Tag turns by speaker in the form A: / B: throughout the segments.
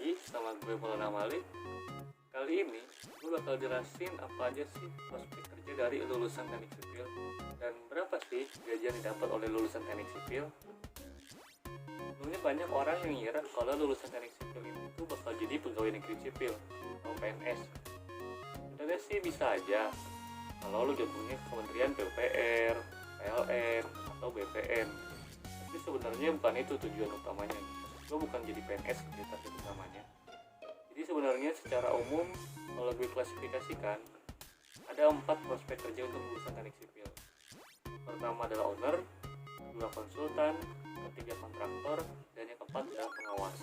A: lagi sama gue Maulana Malik. Kali ini gue bakal jelasin apa aja sih prospek kerja dari lulusan teknik sipil dan berapa sih gaji yang didapat oleh lulusan teknik sipil. Sebelumnya banyak orang yang ngira kalau lulusan teknik sipil itu bakal jadi pegawai negeri sipil atau PNS. Sebenarnya sih bisa aja kalau lu gabungnya ke Kementerian PUPR, PLN, atau BPN. Tapi sebenarnya bukan itu tujuan utamanya. Gue bukan jadi PNS kerja target utamanya. Jadi sebenarnya secara umum kalau gue klasifikasikan ada 4 prospek kerja untuk lulusan teknik sipil. Pertama adalah owner, kedua konsultan, ketiga kontraktor, dan yang keempat adalah pengawas.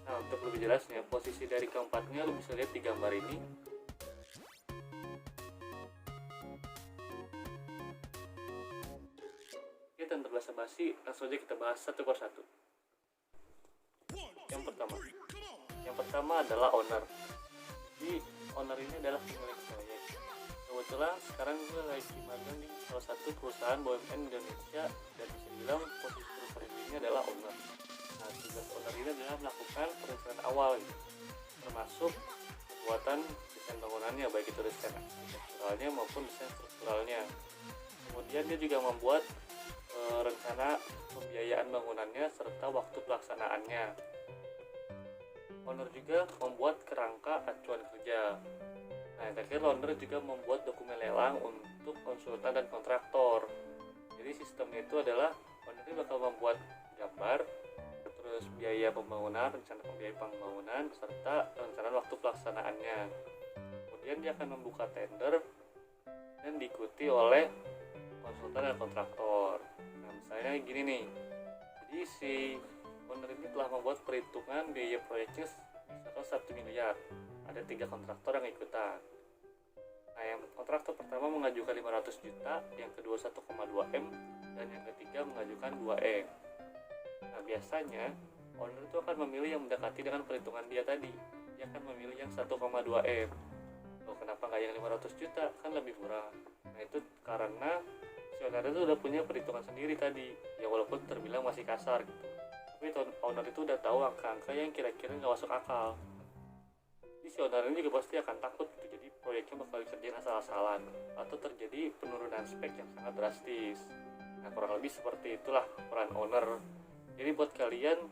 A: Nah, untuk lebih jelasnya posisi dari keempatnya lu bisa lihat di gambar ini. Oke, tanpa basa-basi langsung aja kita bahas satu persatu. Yang pertama adalah owner. Jadi owner ini adalah pemilik proyek. Kebetulan sekarang gue lagi magang di salah satu perusahaan BUMN Indonesia dan bisa dibilang posisi perusahaan ini adalah owner. Nah, tugas owner ini adalah melakukan perencanaan awal gitu, termasuk pembuatan desain bangunannya, baik itu desain arsitekturalnya maupun desain strukturalnya. Kemudian dia juga membuat rencana pembiayaan bangunannya serta waktu pelaksanaannya. Owner juga membuat kerangka acuan kerja. Nah, yang terakhir owner juga membuat dokumen lelang untuk konsultan dan kontraktor. Jadi sistemnya itu adalah owner ini bakal membuat gambar, terus biaya pembangunan, rencana pembiayaan pembangunan, serta rencana waktu pelaksanaannya. Kemudian dia akan membuka tender dan diikuti oleh konsultan dan kontraktor. Nah, misalnya gini nih. Jadi si owner ini telah membuat perhitungan biaya proyeknya misalkan 1 miliar. Ada 3 kontraktor yang ikutan. Nah, yang kontraktor pertama mengajukan 500 juta, yang kedua 1,2 M, dan yang ketiga mengajukan 2 M. Nah, biasanya owner itu akan memilih yang mendekati dengan perhitungan dia tadi. Dia akan memilih yang 1,2 M. Loh, kenapa nggak yang 500 juta? Kan lebih murah. Nah, itu karena si owner itu udah punya perhitungan sendiri tadi. Ya walaupun terbilang masih kasar gitu. Tapi owner itu udah tahu angka-angka yang kira-kira nggak masuk akal. Jadi si owner ini juga pasti akan takut gitu. Jadi proyeknya bakal dikerjain asal-asalan atau terjadi penurunan spek yang sangat drastis. Nah, kurang lebih seperti itulah peran owner. Jadi buat kalian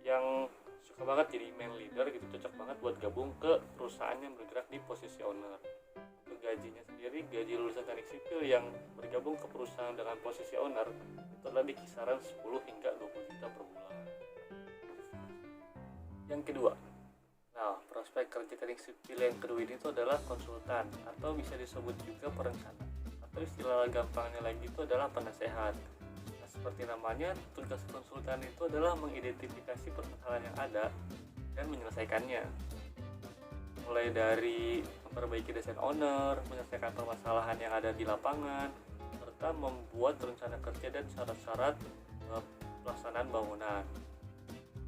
A: yang suka banget jadi main leader gitu, cocok banget buat gabung ke perusahaan yang bergerak di posisi owner. Untuk gajinya sendiri, gaji lulusan teknik sipil yang bergabung ke perusahaan dengan posisi owner itu adalah di kisaran 10 hingga 20 juta per bulan. Yang kedua, nah prospek kerja teknik sipil yang kedua ini itu adalah konsultan atau bisa disebut juga perencana, atau istilah gampangnya lagi itu adalah penasehat. Nah, seperti namanya, tugas konsultan itu adalah mengidentifikasi permasalahan yang ada dan menyelesaikannya, mulai dari memperbaiki desain owner, menyelesaikan permasalahan yang ada di lapangan, serta membuat rencana kerja dan syarat-syarat pelaksanaan bangunan,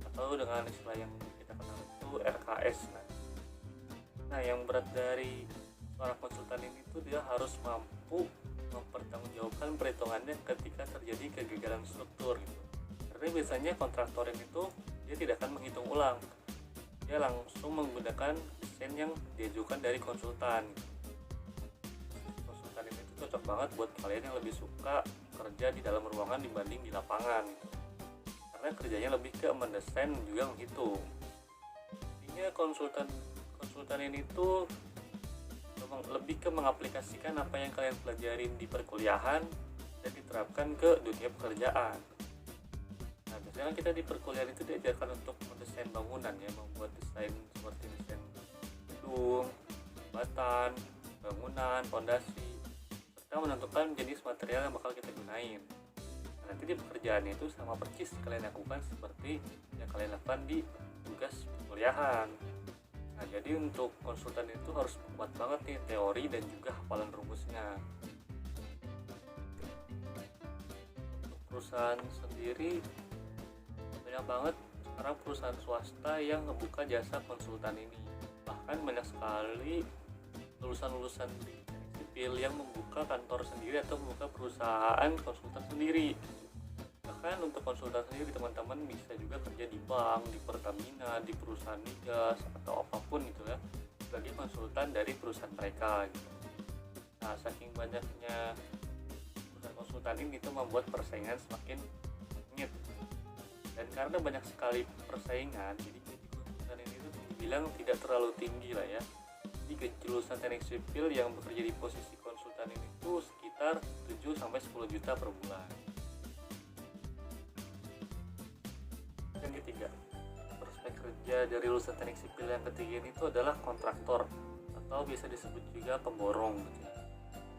A: atau dengan istilah yang kita kenal itu RKS. Nah, yang berat dari seorang konsultan ini tuh dia harus mampu mempertanggungjawabkan perhitungannya ketika terjadi kegagalan struktur gitu. Karena biasanya kontraktor ini tuh dia tidak akan menghitung ulang, dia langsung menggunakan desain yang diajukan dari konsultan. Konsultan ini tuh cocok banget buat kalian yang lebih suka kerja di dalam ruangan dibanding di lapangan gitu. Karena kerjanya lebih ke mendesain juga menghitung. Intinya konsultan ini tuh lebih ke mengaplikasikan apa yang kalian pelajarin di perkuliahan dan diterapkan ke dunia pekerjaan. Nah, biasanya kita di perkuliahan itu diajarkan untuk mendesain bangunan ya, membuat desain seperti desain gedung, jembatan, bangunan, fondasi, serta menentukan jenis material yang bakal kita gunain. Nanti di pekerjaan itu sama persis kalian lakukan seperti yang kalian lakukan di tugas kuliahan. Nah, jadi untuk konsultan itu harus kuat banget nih teori dan juga hafalan rumusnya. Untuk perusahaan sendiri banyak banget sekarang perusahaan swasta yang ngebuka jasa konsultan ini. Bahkan banyak sekali lulusan-lulusan sipil yang membuka kantor sendiri atau membuka perusahaan konsultan sendiri. Bahkan untuk konsultan sendiri teman-teman bisa juga kerja di bank, di Pertamina, di perusahaan migas atau apapun gitu ya, sebagai konsultan dari perusahaan mereka gitu. Nah, saking banyaknya perusahaan konsultan ini itu membuat persaingan semakin sengit. Dan karena banyak sekali persaingan, jadi gaji konsultan ini tuh dibilang tidak terlalu tinggi lah ya. Jadi gaji lulusan teknik sipil yang bekerja di posisi konsultan ini tuh sekitar 7-10 juta per bulan. Yang ketiga, prospek kerja dari lulusan teknik sipil yang ketiga ini itu adalah kontraktor atau biasa disebut juga pemborong gitu ya.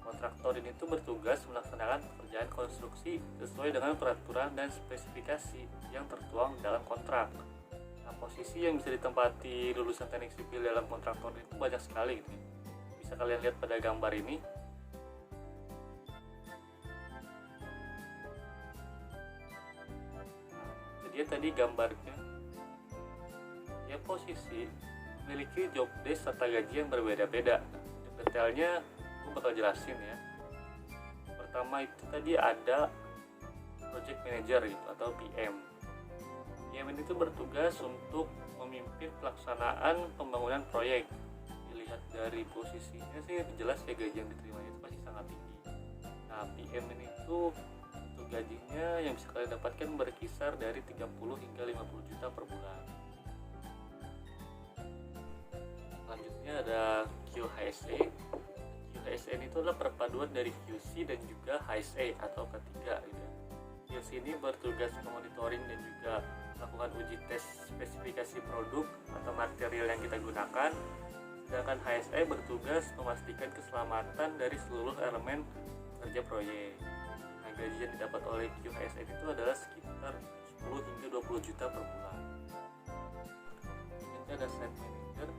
A: Kontraktor ini tuh bertugas melaksanakan pekerjaan konstruksi sesuai dengan peraturan dan spesifikasi yang tertuang dalam kontrak. Nah, posisi yang bisa ditempati lulusan teknik sipil dalam kontraktor itu banyak sekali gitu ya. Bisa kalian lihat pada gambar ini. Nah, jadi tadi gambarnya ya, posisi memiliki job desk serta gaji yang berbeda-beda. Detailnya gue bakal jelasin ya. Pertama itu tadi ada project manager gitu atau PM. PM ini tuh bertugas untuk memimpin pelaksanaan pembangunan proyek. Dilihat dari posisinya sih jelas ya gaji yang diterimanya itu pasti sangat tinggi. Nah, PM ini tuh untuk gajinya yang bisa kalian dapatkan berkisar dari 30 hingga 50 juta per bulan. Selanjutnya ada QHSE. QHSE itu adalah perpaduan dari QC dan juga HSE atau ketiga gitu. QC ini bertugas memonitoring dan juga melakukan uji tes spesifikasi produk atau material yang kita gunakan, sedangkan HSE bertugas memastikan keselamatan dari seluruh elemen kerja proyek. Nah, gaji yang didapat oleh QHSE itu adalah sekitar 10 hingga 20 juta per bulan. Selanjutnya ada site manager.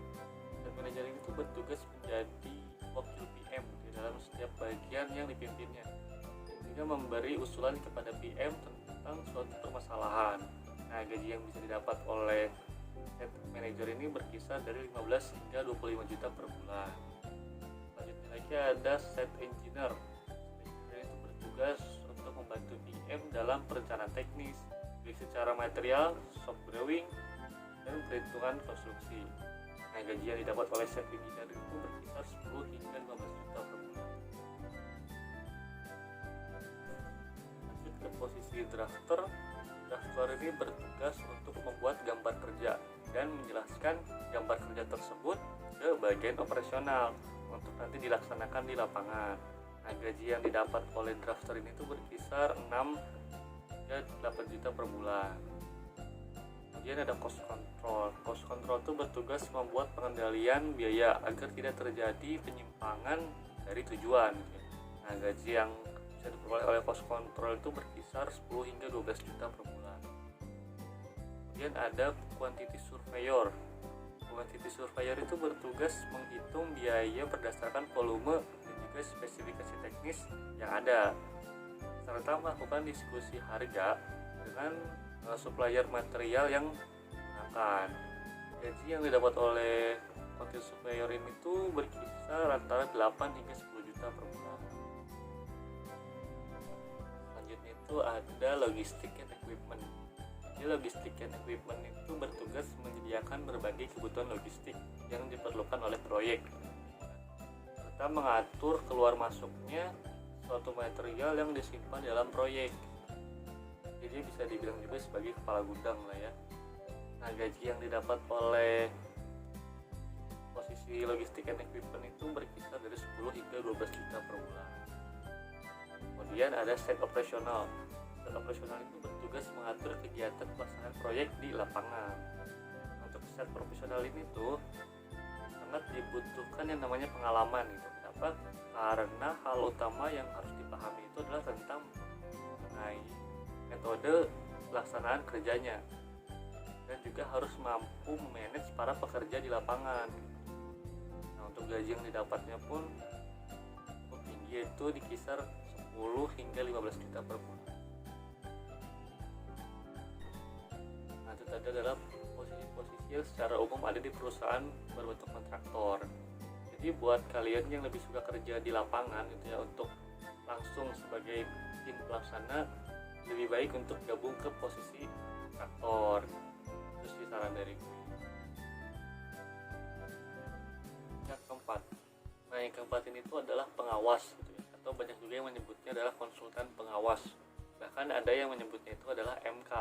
A: Site manager ini tuh bertugas menjadi wakil PM di dalam setiap bagian yang dipimpinnya, sehingga memberi usulan kepada PM tentang suatu permasalahan. Nah, gaji yang bisa didapat oleh site manager ini berkisar dari 15 hingga 25 juta per bulan. Selanjutnya lagi ada site engineer. Site itu bertugas untuk membantu PM dalam perencanaan teknis, baik secara material, shop drawing, dan perhitungan konstruksi. Nah, gaji yang didapat oleh site engineer itu berkisar 10 hingga 15 juta per bulan. Lanjut ke posisi drafter. Drafter ini bertugas untuk membuat gambar kerja dan menjelaskan gambar kerja tersebut ke bagian operasional untuk nanti dilaksanakan di lapangan. Nah, gaji yang didapat oleh drafter ini tuh berkisar 6 hingga 8 juta per bulan. Kemudian ada cost control. Cost control itu bertugas membuat pengendalian biaya agar tidak terjadi penyimpangan dari tujuan. Nah, gaji yang bisa diperoleh oleh cost control itu berkisar 10 hingga 12 juta per bulan. Kemudian ada quantity surveyor. Quantity surveyor itu bertugas menghitung biaya berdasarkan volume dan juga spesifikasi teknis yang ada, serta melakukan diskusi harga dengan supplier material yang digunakan. Gaji yang didapat oleh quantity surveyor ini tuh berkisar antara 8 hingga 10 juta per bulan. Selanjutnya itu ada logistik and equipment. Jadi logistik and equipment itu bertugas menyediakan berbagai kebutuhan logistik yang diperlukan oleh proyek, serta mengatur keluar masuknya suatu material yang disimpan dalam proyek. Jadi bisa dibilang juga sebagai kepala gudang lah ya. Nah, gaji yang didapat oleh posisi logistik and equipment itu berkisar dari 10 hingga 12 juta per bulan. Kemudian ada set operasional. Set operasional itu bertugas mengatur kegiatan pelaksanaan proyek di lapangan. Untuk set profesional ini tuh sangat dibutuhkan yang namanya pengalaman gitu. Kenapa? Karena hal utama yang harus dipahami itu adalah tentang mengenai metode pelaksanaan kerjanya, dan juga harus mampu memanage para pekerja di lapangan. Nah, untuk gaji yang didapatnya pun cukup tinggi, itu di kisar 10 hingga 15 juta per bulan. Nah, itu tadi adalah posisi-posisi yang secara umum ada di perusahaan berbentuk kontraktor. Jadi buat kalian yang lebih suka kerja di lapangan gitu ya, untuk langsung sebagai tim pelaksana, lebih baik untuk gabung ke posisi aktor. Terus sih saran dari gue. Yang keempat, nah yang keempat ini tuh adalah pengawas gitu ya, atau banyak juga yang menyebutnya adalah konsultan pengawas, bahkan ada yang menyebutnya itu adalah MK.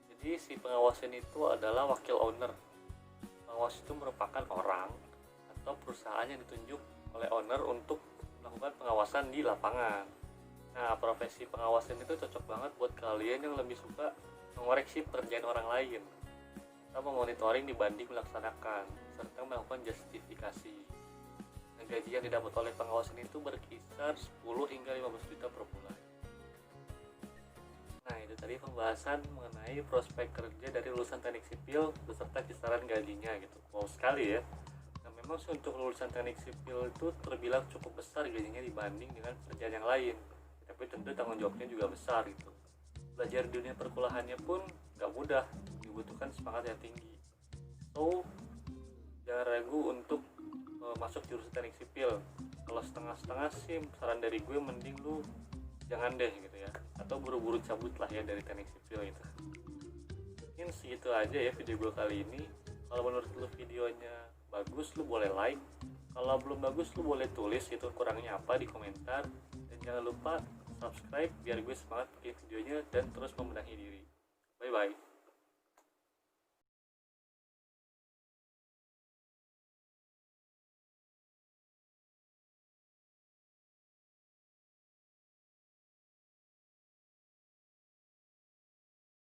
A: Jadi si pengawas ini itu adalah wakil owner. Pengawas itu merupakan orang atau perusahaan yang ditunjuk oleh owner untuk melakukan pengawasan di lapangan. Nah, profesi pengawasan itu cocok banget buat kalian yang lebih suka mengoreksi pekerjaan orang lain atau memonitoring dibanding melaksanakan, serta melakukan justifikasi. Nah, gaji yang didapat oleh pengawasan itu berkisar 10 hingga 15 juta per bulan. Nah, itu tadi pembahasan mengenai prospek kerja dari lulusan teknik sipil beserta kisaran gajinya gitu. Wow sekali ya. Nah, memang sih untuk lulusan teknik sipil itu terbilang cukup besar gajinya dibanding dengan pekerjaan yang lain. Tapi tentu tanggung jawabnya juga besar gitu. Belajar di dunia perkuliahannya pun gak mudah, dibutuhkan semangat yang tinggi. So, jangan ragu untuk masuk jurusan teknik sipil. Kalau setengah-setengah sih saran dari gue mending lu jangan deh gitu ya, atau buru-buru cabut lah ya dari teknik sipil gitu. Mungkin segitu aja ya video gue kali ini. Kalau menurut lu videonya bagus, lu boleh like. Kalau belum bagus, lu boleh tulis itu kurangnya apa di komentar. Dan jangan lupa subscribe biar gue semangat bikin videonya dan terus membenahi diri. Bye bye.